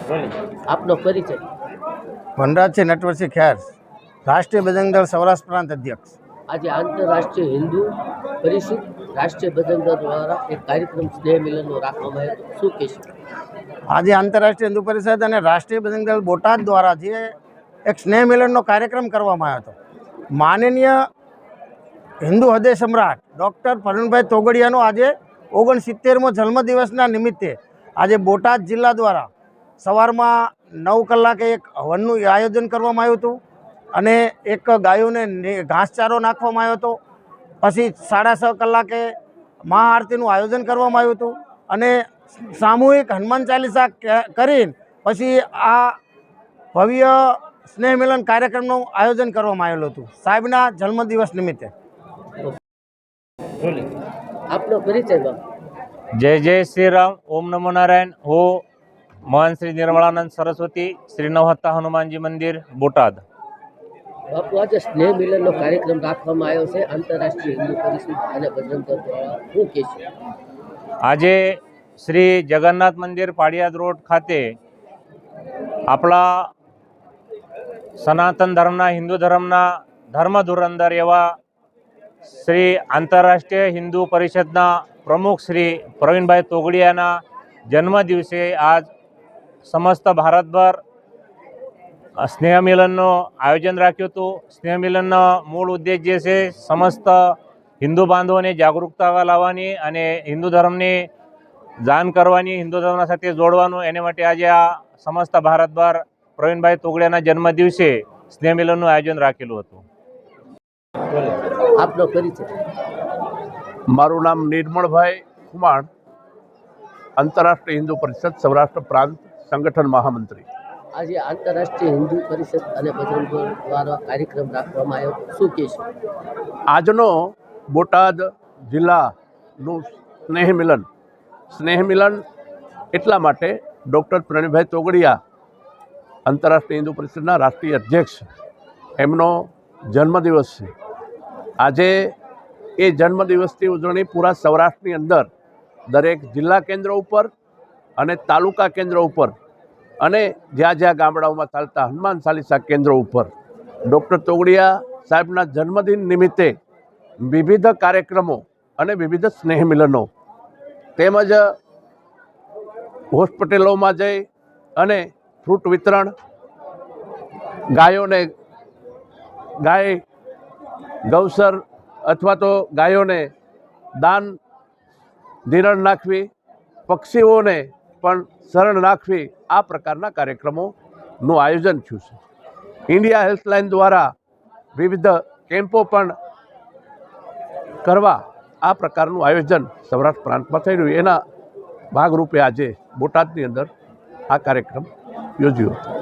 આપનો પરિચય? વનરાજસિંહ નટવરસિંહ ખેર, રાષ્ટ્રીય બજરંગ દળ સૌરાષ્ટ્ર પ્રાંત અધ્યક્ષ। આજે આંતરરાષ્ટ્રીય હિન્દુ પરિષદ રાષ્ટ્રીય બજરંગ દળ દ્વારા એક કાર્યક્રમ સ્નેહ મિલનનો રાખવામાં આવ્યો, શું કહેશો? આજે આંતરરાષ્ટ્રીય હિન્દુ પરિષદ અને રાષ્ટ્રીય બજરંગ દળ બોટાદ દ્વારા જે એક સ્નેહ મિલનનો કાર્યક્રમ કરવામાં આવ્યો હતો, માનનીય હિન્દુ હૃદય સમ્રાટ ડૉક્ટર પ્રવીણભાઈ તોગડિયાનો આજે 69મો જન્મદિવસના નિમિત્તે આજે બોટાદ જિલ્લા દ્વારા સવારમાં 9 કલાકે એક હવનનું આયોજન કરવામાં આવ્યું હતું અને એક ગાયોને ઘાસચારો નાખવામાં આવ્યો હતો। પછી 6:30 કલાકે મહાઆરતીનું આયોજન કરવામાં આવ્યું હતું અને સામૂહિક હનુમાન ચાલીસા કરીને પછી આ ભવ્ય સ્નેહ મિલન કાર્યક્રમનું આયોજન કરવામાં આવેલું હતું સાહેબના જન્મદિવસ નિમિત્તે। આપનો પરિચય? જય જય શ્રી રામ, ઓમ નમો નારાયણ। હું મહાન શ્રી નિર્મળાનંદ સરસ્વતી શ્રી નવહત્તા હનુમાનજી મંદિર બોટાદ। બાપુ, આજે સ્નેહ મિલનનો કાર્યક્રમ રાખવામાં આવ્યો છે આંતરરાષ્ટ્રીય હિન્દુ પરિષદ અને બજરંગ દળ દ્વારા, શું કહેશો? આજે શ્રી જગન્નાથ મંદિર પાળિયાદ રોડ ખાતે આપણા સનાતન ધર્મના, હિન્દુ ધર્મના ધર્મ ધુરંધર એવા શ્રી આંતરરાષ્ટ્રીય હિન્દુ પરિષદના પ્રમુખ શ્રી પ્રવીણભાઈ તોગડિયાના જન્મ દિવસે આજ સમસ્ત ભારતભર સ્નેહ મિલનનું આયોજન રાખ્યું હતું। સ્નેહ મિલનનો મૂળ ઉદ્દેશ જે છે સમસ્ત હિન્દુ બાંધવોને જાગૃતતા લાવવાની અને હિન્દુ ધર્મની જાણ કરવાની, હિન્દુ ધર્મ સાથે જોડવાનું, એને માટે આજે આ સમસ્ત ભારતભર પ્રવીણભાઈ તોગડિયાના જન્મ દિવસે સ્નેહ મિલનનું આયોજન રાખેલું હતું। આપનો પરિચય? મારું નામ નિર્મળભાઈ ખુમાણ, આંતરરાષ્ટ્રીય હિન્દુ પરિષદ સૌરાષ્ટ્ર પ્રાંત સંગઠન મહામંત્રી। આજે આંતરરાષ્ટ્રીય હિન્દુ પરિષદ અને બજરંગ દળ દ્વારા કાર્યક્રમ રાખવામાં આવ્યો, શું કહેશો? આજનો બોટાદ જિલ્લાનું સ્નેહ મિલન એટલા માટે ડૉક્ટર પ્રવીણભાઈ તોગડિયા આંતરરાષ્ટ્રીય હિન્દુ પરિષદના રાષ્ટ્રીય અધ્યક્ષ, એમનો જન્મદિવસ છે। આજે એ જન્મદિવસની ઉજવણી પૂરા સૌરાષ્ટ્રની અંદર દરેક જિલ્લા કેન્દ્ર ઉપર અને તાલુકા કેન્દ્ર ઉપર અને જ્યાં જ્યાં ગામડાઓમાં ચાલતા હનુમાન ચાલીસા કેન્દ્રો ઉપર ડૉક્ટર તોગડિયા સાહેબના જન્મદિન નિમિત્તે વિવિધ કાર્યક્રમો અને વિવિધ સ્નેહ મિલનો તેમજ હોસ્પિટલોમાં જઈ અને ફ્રૂટ વિતરણ, ગૌસર અથવા તો ગાયોને દાન ધિરણ નાખવી, પક્ષીઓને પણ શરણ નાખવી, આ પ્રકારના કાર્યક્રમોનું આયોજન થયું છે। ઇન્ડિયા હેલ્પલાઇન દ્વારા વિવિધ કેમ્પો પણ કરવા આ પ્રકારનું આયોજન સૌરાષ્ટ્ર પ્રાંતમાં થઈ રહ્યું, એના ભાગરૂપે આજે બોટાદની અંદર આ કાર્યક્રમ યોજ્યો હતો।